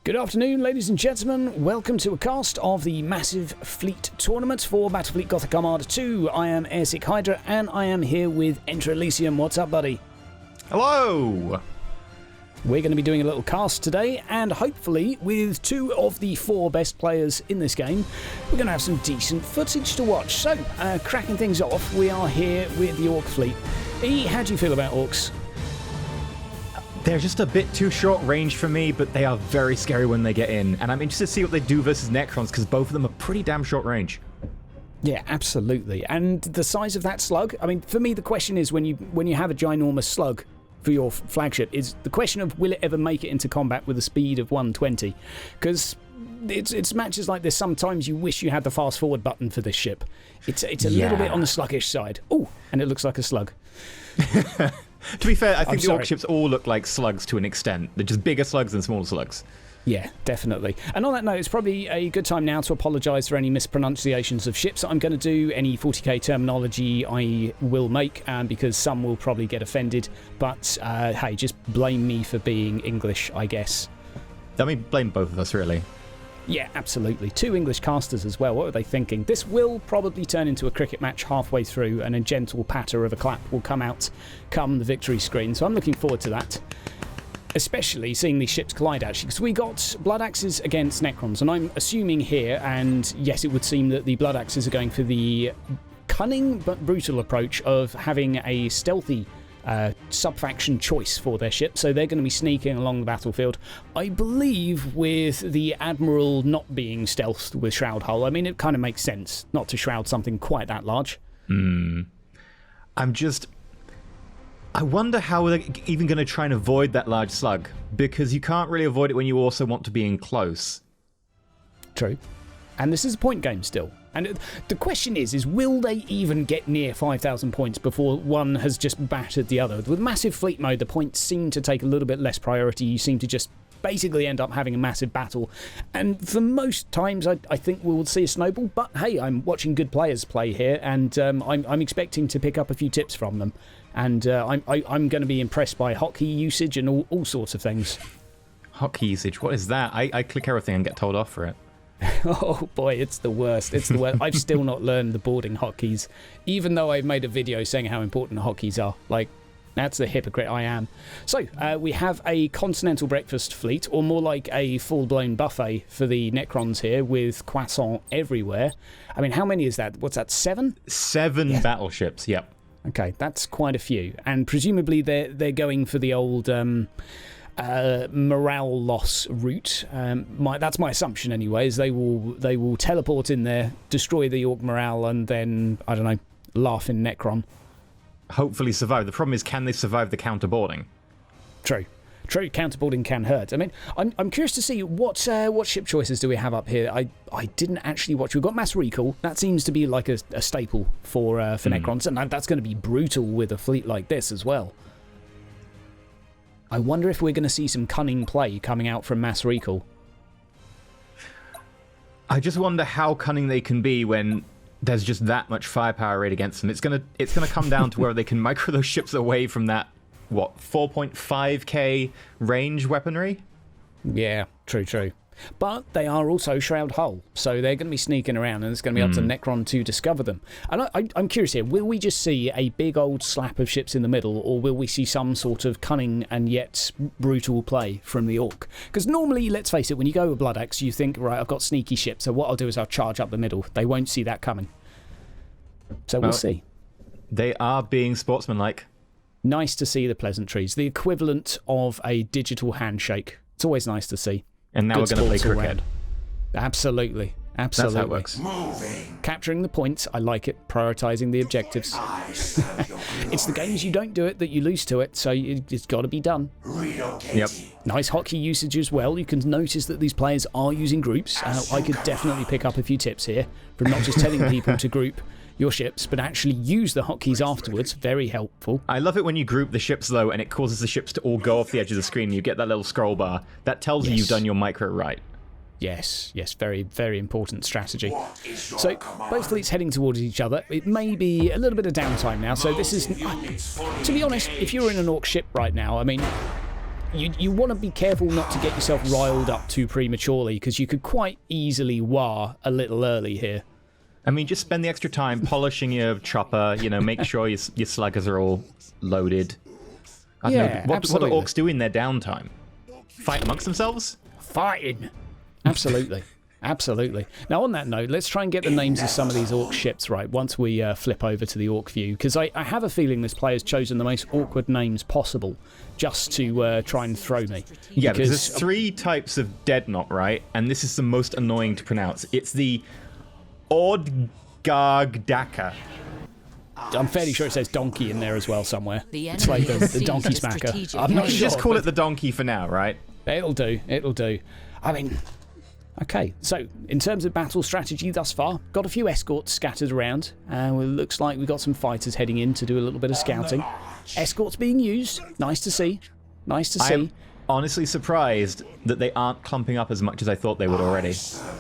Good afternoon, ladies and gentlemen. Welcome to a cast of the massive fleet tournament for Battlefleet Gothic Armada 2. I am Airsick Hydra, and I am here with EnterElysium. What's up, buddy? Hello! We're going to be doing a little cast today, and hopefully, with two of the four best players in this game, we're going to have some decent footage to watch. So, cracking things off, we are here with the Ork fleet. E, how do you feel about Orks? They're just a bit too short range for me, but they are very scary when they get in. And I'm interested to see what they do versus Necrons, because both of them are pretty damn short range. Yeah, absolutely. And the size of that slug, I mean, for me, the question is when you have a ginormous slug for your flagship, is the question of will it ever make it into combat with a speed of 120? Because it's matches like this, sometimes you wish you had the fast forward button for this ship. It's a little bit on the sluggish side. Oh, and it looks like a slug. To be fair, I think the Orc ships all look like slugs to an extent. They're just bigger slugs than smaller slugs. Yeah, definitely. And on that note, it's probably a good time now to apologise for any mispronunciations of ships. I'm going to do any 40k terminology I will make, because some will probably get offended. But hey, just blame me for being English, I guess. I mean, blame both of us, really. Yeah, absolutely. Two English casters as well. What were they thinking? This will probably turn into a cricket match halfway through, and a gentle patter of a clap will come out come the victory screen. So I'm looking forward to that. Especially seeing these ships collide, actually, because we got Blood Axes against Necrons, and I'm assuming here, and yes, it would seem that the Blood Axes are going for the cunning but brutal approach of having a stealthy sub-faction choice for their ship, so they're going to be sneaking along the battlefield, I believe, with the Admiral not being stealthed with Shroud Hull. I mean, it kind of makes sense not to shroud something quite that large. I wonder how they're even going to try and avoid that large slug, because you can't really avoid it when you also want to be in close. True. And this is a point game still. And the question is will they even get near 5,000 points before one has just battered the other? With massive fleet mode, the points seem to take a little bit less priority. You seem to just basically end up having a massive battle. And for most times, I think we'll see a snowball. But hey, I'm watching good players play here, and I'm expecting to pick up a few tips from them. And I'm going to be impressed by hotkey usage and all sorts of things. Hotkey usage? What is that? I click everything and get told off for it. Oh boy, it's the worst. It's the worst. I've still not learned the boarding hotkeys, even though I've made a video saying how important hotkeys are. Like, that's the hypocrite I am. So, we have a continental breakfast fleet, or more like a full-blown buffet for the Necrons here, with croissant everywhere. I mean, how many is that? What's that, 7? 7 battleships, yep. Okay, that's quite a few. And presumably they're going for the old morale loss route. That's my assumption anyways. They will teleport in there, destroy the Orc morale, and then, I don't know, laugh in Necron. Hopefully survive. The problem is, can they survive the counterboarding? True, counterboarding can hurt. I mean, I'm curious to see what ship choices do we have up here. I didn't actually watch. We've got mass recall. That seems to be like a staple for Necrons, and that's going to be brutal with a fleet like this as well. I wonder if we're going to see some cunning play coming out from mass recall. I just wonder how cunning they can be when there's just that much firepower right against them. It's gonna come down to where they can micro those ships away from that, 4.5k range weaponry? Yeah, true. But they are also Shroud Hull, so they're going to be sneaking around, and it's going to be up to Necron to discover them. And I'm curious here, will we just see a big old slap of ships in the middle, or will we see some sort of cunning and yet brutal play from the Orc? Because normally, let's face it, when you go with Blood Axe, you think, right, I've got sneaky ships, so what I'll do is I'll charge up the middle. They won't see that coming. So we'll see. They are being sportsmanlike. Nice to see the pleasantries, the equivalent of a digital handshake. It's always nice to see. And now we're going to play cricket. Absolutely. That's how it works. Capturing the points, I like it. Prioritising the objectives. It's the games you don't do it that you lose to it, so it's got to be done. Yep. Nice hotkey usage as well. You can notice that these players are using groups. I could definitely pick up a few tips here from not just telling people to group your ships, but actually use the hotkeys afterwards. Very helpful. I love it when you group the ships, though, and it causes the ships to all go off the edge of the screen. You get that little scroll bar. That tells you you've done your micro right. Yes, very, very important strategy. So, both fleets heading towards each other. It may be a little bit of downtime now, so this is... To be honest, if you're in an Orc ship right now, I mean, you want to be careful not to get yourself riled up too prematurely, because you could quite easily war a little early here. I mean, just spend the extra time polishing your chopper, make sure your sluggers are all loaded. I don't know, what do Orks do in their downtime? Fight amongst themselves? Fighting. Absolutely. Absolutely. Now, on that note, let's try and get the names of some of these Orc ships right once we flip over to the Orc view, because I have a feeling this player's chosen the most awkward names possible just to try and throw me. Yeah, because there's 3 types of Deadnot, right? And this is the most annoying to pronounce. It's the Odgargdaka. I'm fairly sure it says donkey in there as well somewhere. It's like the donkey smacker. I'm not sure. Just call it the donkey for now, right? It'll do. It'll do. I mean... Okay, so in terms of battle strategy thus far, got a few escorts scattered around. It looks like we've got some fighters heading in to do a little bit of scouting. Escorts being used. Nice to see. Nice to see. I'm honestly surprised that they aren't clumping up as much as I thought they would already.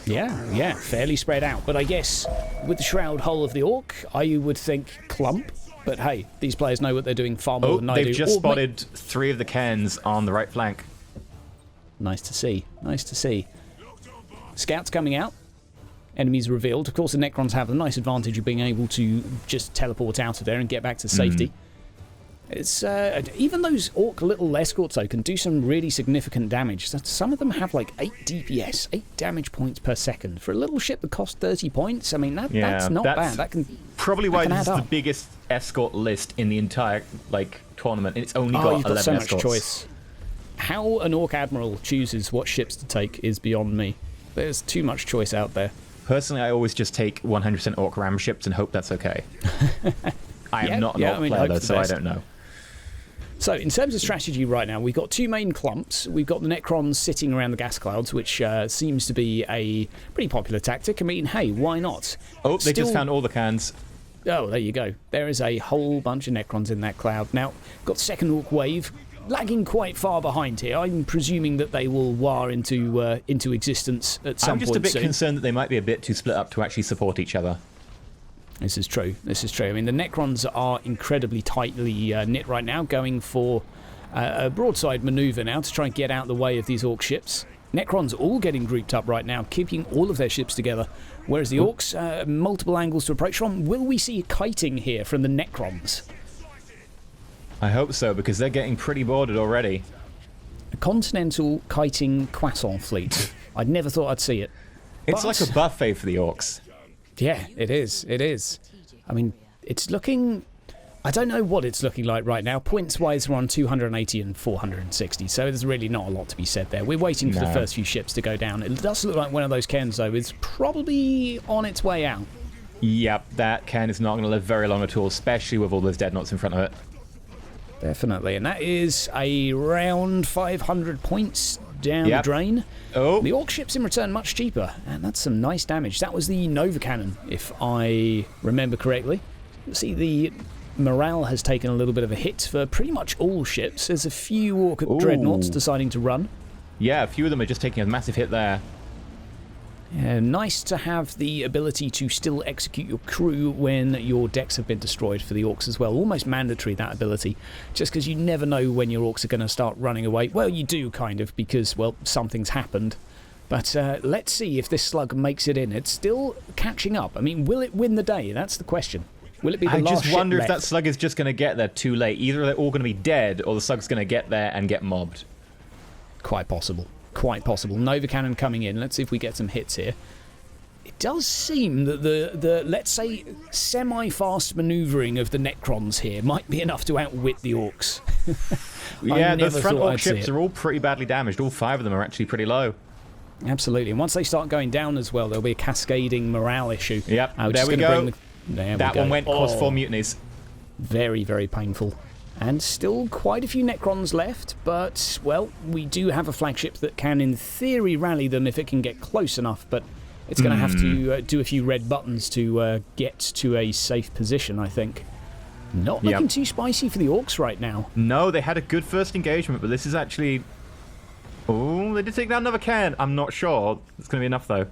Yeah, fairly spread out. But I guess with the shroud hull of the Orc, I would think clump. But hey, these players know what they're doing far more than I do. They've just spotted 3 of the Cairns on the right flank. Nice to see. Nice to see. Scouts coming out. Enemies revealed. Of course, the Necrons have a nice advantage of being able to just teleport out of there and get back to safety. It's even those Orc little escorts, though, can do some really significant damage. Some of them have like 8 DPS, 8 damage points per second. For a little ship that costs 30 points, I mean, that's not bad. That can probably why this is the biggest escort list in the entire tournament, and it's only got 11 so escorts. Much choice. How an Orc Admiral chooses what ships to take is beyond me. There's too much choice out there. Personally, I always just take 100% Orc ram ships and hope that's okay. I am not an Orc player, though, so I don't know. So, in terms of strategy right now, we've got 2 main clumps. We've got the Necrons sitting around the gas clouds, which seems to be a pretty popular tactic. I mean, hey, why not? Oh, they just found all the cans. Oh, there you go. There is a whole bunch of Necrons in that cloud. Now, got second Orc wave. Lagging quite far behind here. I'm presuming that they will war into existence at some point. I'm just a bit soon. concerned that they might be a bit too split up to actually support each other. This is true. This is true. I mean, the Necrons are incredibly tightly knit right now, going for a broadside manoeuvre now to try and get out the way of these Orc ships. Necrons all getting grouped up right now, keeping all of their ships together, whereas the Orcs, multiple angles to approach from. Will we see kiting here from the Necrons? I hope so, because they're getting pretty boarded already. A continental kiting croissant fleet. I'd never thought I'd see it. It's like a buffet for the Orcs. Yeah, it is. It is. I mean, it's looking... I don't know what it's looking like right now. Points-wise, we're on 280 and 460, so there's really not a lot to be said there. We're waiting for the first few ships to go down. It does look like one of those Cairns, though, is probably on its way out. Yep, that Cairn is not going to live very long at all, especially with all those Deadnots in front of it. Definitely, and that is around 500 points down the drain. Oh. The Orc ships in return much cheaper, and that's some nice damage. That was the Nova Cannon, if I remember correctly. You see, the morale has taken a little bit of a hit for pretty much all ships. There's a few Orc Dreadnoughts deciding to run. Yeah, a few of them are just taking a massive hit there. Yeah, nice to have the ability to still execute your crew when your decks have been destroyed for the Orcs as well. Almost mandatory, that ability, just because you never know when your Orcs are going to start running away. Well, you do, kind of, because, well, something's happened. But let's see if this slug makes it in. It's still catching up. I mean, will it win the day? That's the question. Will it be the last ship I just wonder if left? that slug is just going to get there too late. Either they're all going to be dead, or the slug's going to get there and get mobbed. Quite possible. Quite possible. Nova Cannon coming in. Let's see if we get some hits here. It does seem that the let's say, semi-fast manoeuvring of the Necrons here might be enough to outwit the Orcs. Yeah, the front Orc ships are all pretty badly damaged. All 5 of them are actually pretty low. Absolutely. And once they start going down as well, there'll be a cascading morale issue. Yep, there we go. That one went, caused 4 mutinies. Very, very painful. And still quite a few Necrons left, but, well, we do have a flagship that can, in theory, rally them if it can get close enough, but it's going to have to do a few red buttons to get to a safe position, I think. Not looking too spicy for the Orcs right now. No, they had a good first engagement, but this is actually... Oh, they did take down another Cairn. I'm not sure. It's going to be enough, though.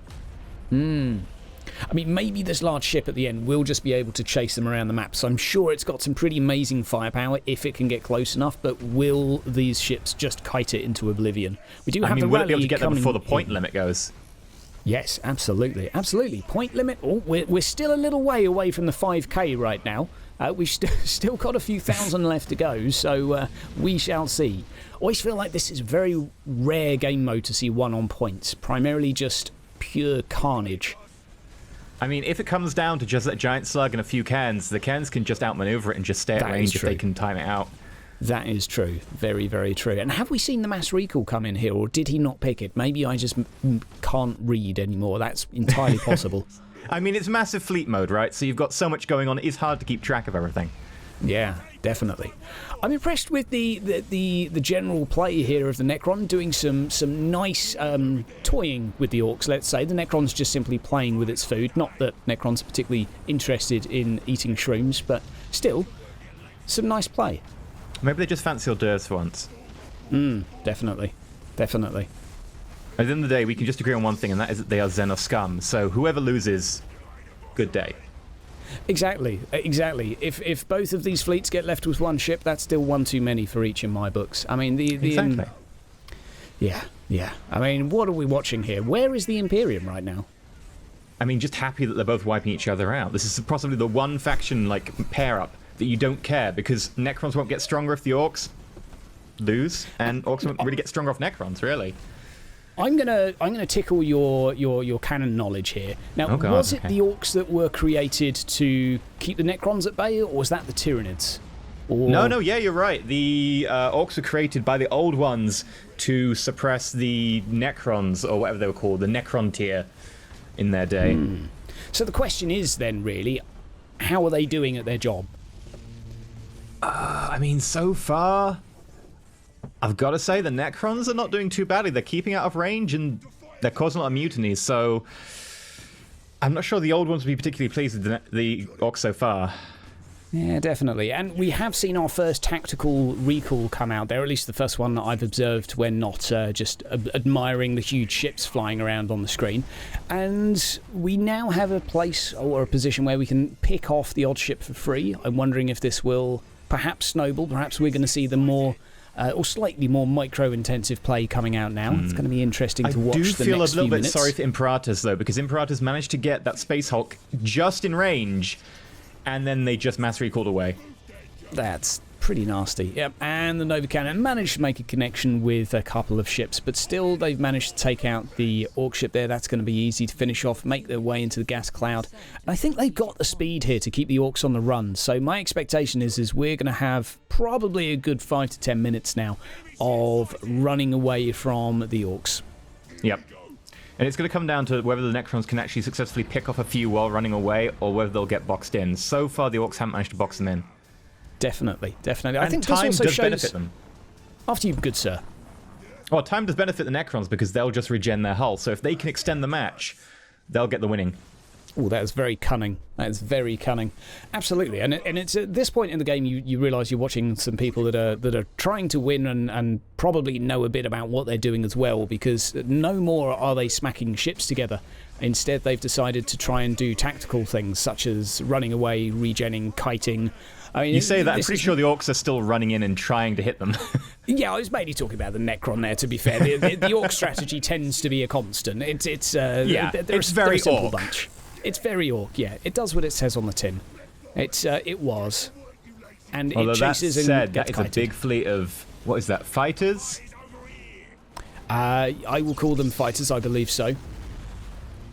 I mean, maybe this large ship at the end will just be able to chase them around the map. So I'm sure it's got some pretty amazing firepower if it can get close enough. But will these ships just kite it into oblivion? We do have the will rally it be able to get there before the point in. limit goes? Yes, absolutely. Absolutely. Point limit. Oh, we're still a little way away from the 5k right now. We've still got a few thousand left to go, so we shall see. Always feel like this is a very rare game mode to see one on points. Primarily just pure carnage. I mean, if it comes down to just that giant slug and a few cans, the cans can just outmaneuver it and just stay at range if they can time it out. That is true. Very, very true. And have we seen the mass recall come in here, or did he not pick it? Maybe I just can't read anymore. That's entirely possible. I mean, it's massive fleet mode, right? So you've got so much going on, it's hard to keep track of everything. Yeah, definitely. I'm impressed with the general play here of the Necron, doing some nice toying with the Orks, let's say. The Necron's just simply playing with its food. Not that Necron's particularly interested in eating shrooms, but still, some nice play. Maybe they just fancy hors d'oeuvres for once. Definitely. Definitely. At the end of the day, we can just agree on one thing, and that is that they are Xenos scum. So whoever loses, good day. Exactly. If both of these fleets get left with one ship, that's still one too many for each in my books. I mean, exactly. Yeah. I mean, what are we watching here? Where is the Imperium right now? I mean, just happy that they're both wiping each other out. This is possibly the one faction, like, pair-up that you don't care, because Necrons won't get stronger if the Orks lose, and Orks won't really get stronger off Necrons, really. I'm gonna tickle your canon knowledge here. Now, was it the Orks that were created to keep the Necrons at bay, or was that the Tyranids? Or... No, yeah, you're right. The Orks were created by the old ones to suppress the Necrons, or whatever they were called, the Necron tier, in their day. So the question is then, really, how are they doing at their job? I mean, so far, I've got to say the Necrons are not doing too badly. They're keeping out of range and they're causing a lot of mutinies, so I'm not sure the old ones would be particularly pleased with the Orcs so far. Yeah, definitely. And we have seen our first tactical recall come out there, at least the first one that I've observed when not just admiring the huge ships flying around on the screen. And we now have a place or a position where we can pick off the odd ship for free. I'm wondering if this will perhaps snowball. Perhaps we're going to see the more or slightly more micro-intensive play coming out now. It's going to be interesting to watch the next few minutes. I do feel a little bit sorry for Imperates, though, because Imperates managed to get that Space Hulk just in range, and then they just mass recalled away. That's pretty nasty. Yep, and the Nova Cannon managed to make a connection with a couple of ships, but still they've managed to take out the Orc ship there. That's going to be easy to finish off, make their way into the gas cloud. And I think they've got the speed here to keep the Orcs on the run. So my expectation is we're going to have probably a good 5 to 10 minutes now of running away from the Orcs. Yep. And it's going to come down to whether the Necrons can actually successfully pick off a few while running away, or whether they'll get boxed in. So far, the Orcs haven't managed to box them in. Definitely. And I think time this also does shows... benefit them. After you, good sir. Well, time does benefit the Necrons because they'll just regen their hull. So if they can extend the match, they'll get the winning. Oh, that is very cunning. That is very cunning. Absolutely. And it's at this point in the game you realise you're watching some people that are trying to win and probably know a bit about what they're doing as well, because no more are they smacking ships together. Instead, they've decided to try and do tactical things such as running away, regenning, kiting. I mean, you say that, I'm pretty sure the Orcs are still running in and trying to hit them. Yeah, I was mainly talking about the Necron there, to be fair. The Orc strategy tends to be a constant. It's very Orc. Bunch. It's very Orc, yeah. It does what it says on the tin. It was. And although it chases that said, and that gets is kited. a big fleet of, what is that, fighters? I will call them fighters, I believe so.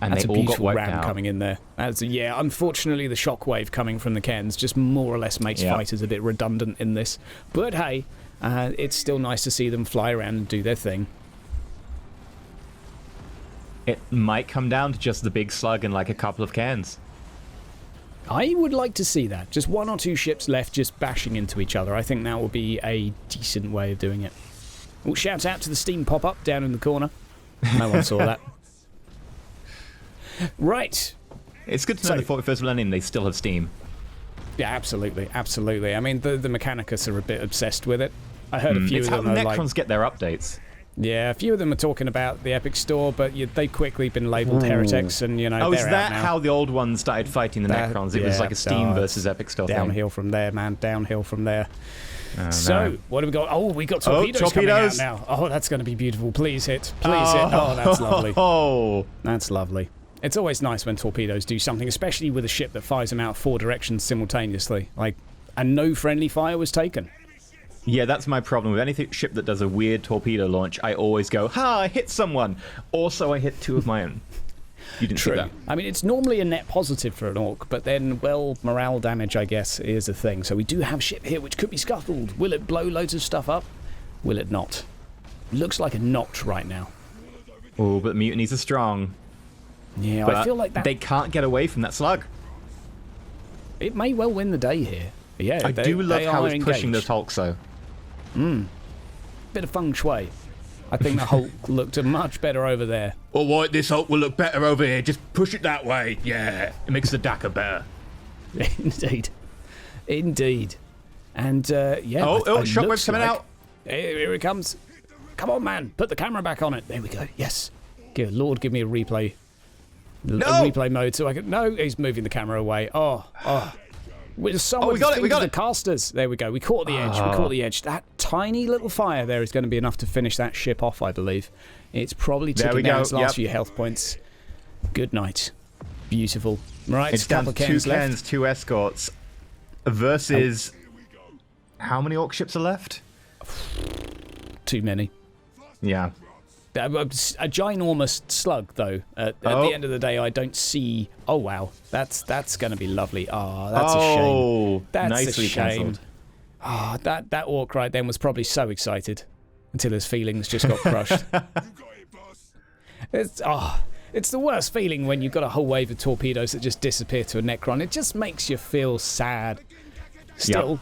And that's they a all beautiful got wiped ram out. coming in there. Unfortunately, the shockwave coming from the Cairns just more or less makes fighters a bit redundant in this. But hey, it's still nice to see them fly around and do their thing. It might come down to just the big slug and like a couple of cans. I would like to see that. Just one or two ships left just bashing into each other. I think that would be a decent way of doing it. Well, shouts out to the steam pop-up down in the corner. No one saw that. Right. It's good to know the 41st Millennium, they still have Steam. Yeah, absolutely. I mean, the Mechanicus are a bit obsessed with it. I heard a few it's of them how are Necrons like... get their updates. Yeah, a few of them are talking about the Epic Store, but they've quickly been labelled heretics, and they're is out that now. how the old ones started fighting the Necrons? It was like a Steam versus Epic Store thing. Downhill from there, man. Downhill from there. So, what have we got? Oh, we got torpedoes coming out now. Oh, that's going to be beautiful. Please hit. Please hit. Oh, that's lovely. Oh, that's lovely. It's always nice when torpedoes do something, especially with a ship that fires them out 4 directions simultaneously. And no friendly fire was taken. Yeah, that's my problem with any ship that does a weird torpedo launch. I always go, "Ha! I hit someone." Also, I hit 2 of my own. You didn't see that. I mean, it's normally a net positive for an Ork, but then, well, morale damage, I guess, is a thing. So we do have a ship here which could be scuttled. Will it blow loads of stuff up? Will it not? Looks like a notch right now. Oh, but mutinies are strong. Yeah, but I feel like that. They can't get away from that slug. It may well win the day here. But yeah, I do love how it's pushing the Hulk, though. Bit of feng shui. I think the Hulk looked much better over there. All right, this Hulk will look better over here. Just push it that way. Yeah, it makes the Dakar better. Indeed. Indeed. And, yeah. Oh, Shockwave's coming out. Here it comes. Come on, man. Put the camera back on it. There we go. Yes. Good Lord, give me a replay. No! A replay mode so I can... No, he's moving the camera away. Oh. With someone we got it. The casters. There we go. We caught the edge. We caught the edge. That tiny little fire there is going to be enough to finish that ship off, I believe. It's probably ticking down its last few health points. Good night. Beautiful. Right, it's down to 2 cans, 2 escorts versus... How many Orc ships are left? Too many. Yeah. A ginormous slug, though. At the end of the day, I don't see... Oh, wow. That's going to be lovely. Oh, that's a shame. That's nicely a shame. Cancelled. Oh, that Orc right then was probably so excited until his feelings just got crushed. It's the worst feeling when you've got a whole wave of torpedoes that just disappear to a Necron. It just makes you feel sad. Still,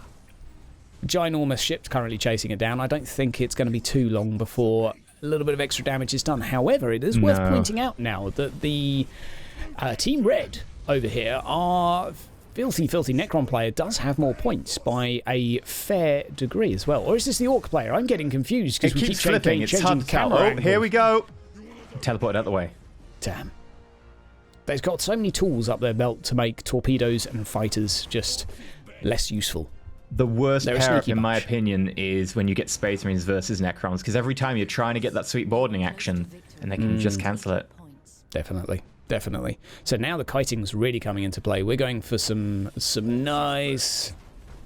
ginormous ship's currently chasing it down. I don't think it's going to be too long before a little bit of extra damage is done. However, it is worth pointing out now that the Team Red over here are filthy Necron player does have more points by a fair degree as well. Or is this the Orc player? I'm getting confused because we keep flipping. It's hard to tell. Oh, here we go. Teleported out the way. Damn. They've got so many tools up their belt to make torpedoes and fighters just less useful. The worst pair-up, in my opinion, is when you get Space Marines versus Necrons, because every time you're trying to get that sweet boarding action, and they can just cancel it. Definitely. So now the kiting's really coming into play. We're going for some nice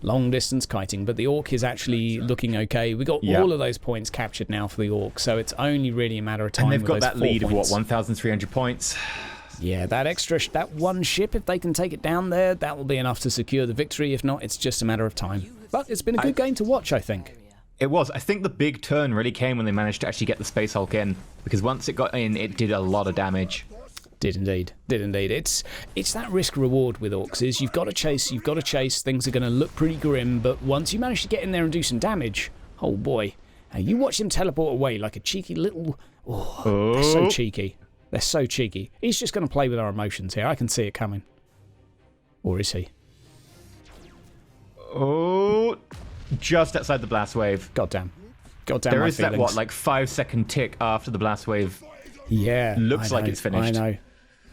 long-distance kiting, but the Orc is actually looking okay. We got all of those points captured now for the Orc, so it's only really a matter of time. And they've got that lead of, 1,300 points? Yeah, that one ship, if they can take it down there, that will be enough to secure the victory. If not, it's just a matter of time. But it's been a good game to watch, I think. It was. I think the big turn really came when they managed to actually get the Space Hulk in, because once it got in, it did a lot of damage. Did indeed. It's that risk-reward with Orcs, is you've got to chase, things are going to look pretty grim, but once you manage to get in there and do some damage, oh boy, you watch them teleport away like a cheeky little... Oh, they're so cheeky. They're so cheeky. He's just going to play with our emotions here. I can see it coming. Or is he? Oh, just outside the blast wave. Goddamn. There is that, 5-second tick after the blast wave. Yeah. Looks like it's finished. I know.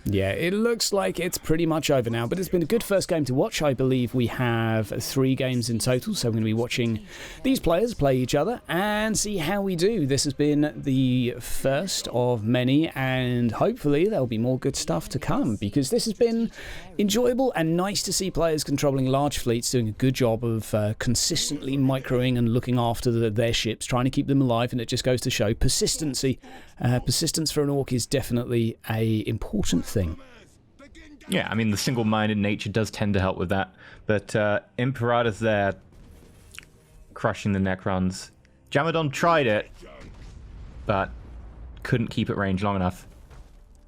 Yeah, it looks like it's pretty much over now, but it's been a good first game to watch. I believe we have 3 games in total, so we're going to be watching these players play each other and see how we do. This has been the first of many, and hopefully there'll be more good stuff to come, because this has been enjoyable and nice to see players controlling large fleets doing a good job of consistently microing and looking after their ships, trying to keep them alive, and it just goes to show persistency. Persistence for an Orc is definitely a important thing. Yeah, I mean, the single-minded nature does tend to help with that. But Imperates there, crushing the Necrons. Jamodon tried it, but couldn't keep at range long enough.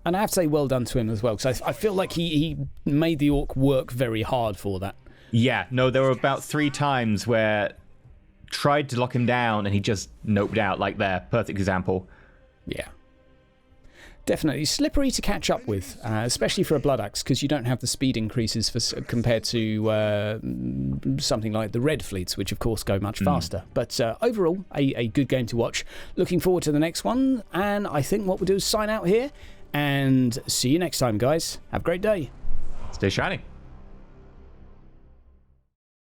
And I have to say well done to him as well, because I feel like he made the Orc work very hard for that. Yeah, no, there were about 3 times where tried to lock him down and he just noped out, like there. Perfect example. Yeah. Definitely slippery to catch up with, especially for a Blood Axe, because you don't have the speed increases compared to something like the Red Fleets, which of course go much faster. But overall, a good game to watch. Looking forward to the next one, and I think what we'll do is sign out here, and see you next time, guys. Have a great day. Stay shiny.